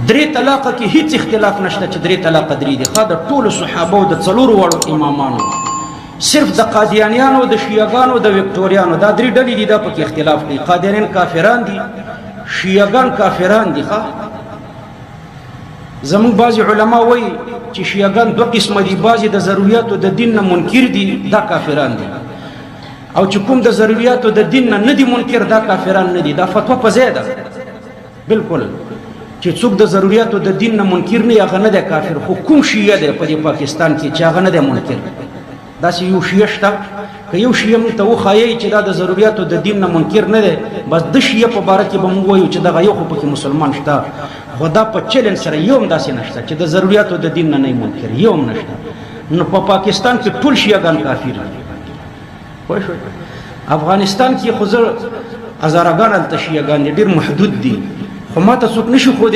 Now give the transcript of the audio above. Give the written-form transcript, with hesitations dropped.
درې طلاقه کې هیڅ اختلاف نشته چې درې طلاقه درې دي. خا د ټولو صحابه او د څلورو واړو امامانو، صرف د قادیانیانو، د شیعاګانو، د وکټوریانو دا درې ډلې دي، دا پکې اختلاف کوي. قادیانیان کافران دي، شیعاګان کافران دي. ښه زموږ بعضې علما وایي چې شیعاګان دوه قسمه دي، بعضې د ضروریاتو د دین نه منکر دي، دا کافران دي، او چې کوم د ضروریاتو د دین نه دي منکر، دا کافران نه دي. دا فتوا په ځای ده بالکل، چې څوک د ضروریاتو د دین نه منکر نه هغه نه دی کافر. خو کوم شیعه دی په دې پاکستان کې چې هغه نه دی منکر؟ داسې یو شیعه شته؟ که یو شیعه موږ ته وښایي چې دا د ضروریاتو د دین نه منکر نه دی، بس د شیعه په باره کې به موږ وایو چې دغه یو خو پکې مسلمان شته. خو دا په چلن سره یو هم داسې نشته چې د ضروریاتو د دین نه نه منکر، یو هم نشته. نو په پاکستان کې ټول شیعهګان کافر دي. پوه شوئ؟ افغانستان کې خو زه هزارهګان هلته شیعهګان دي، ډېر محدود دي، خو ما ته څوک نشي ښودلی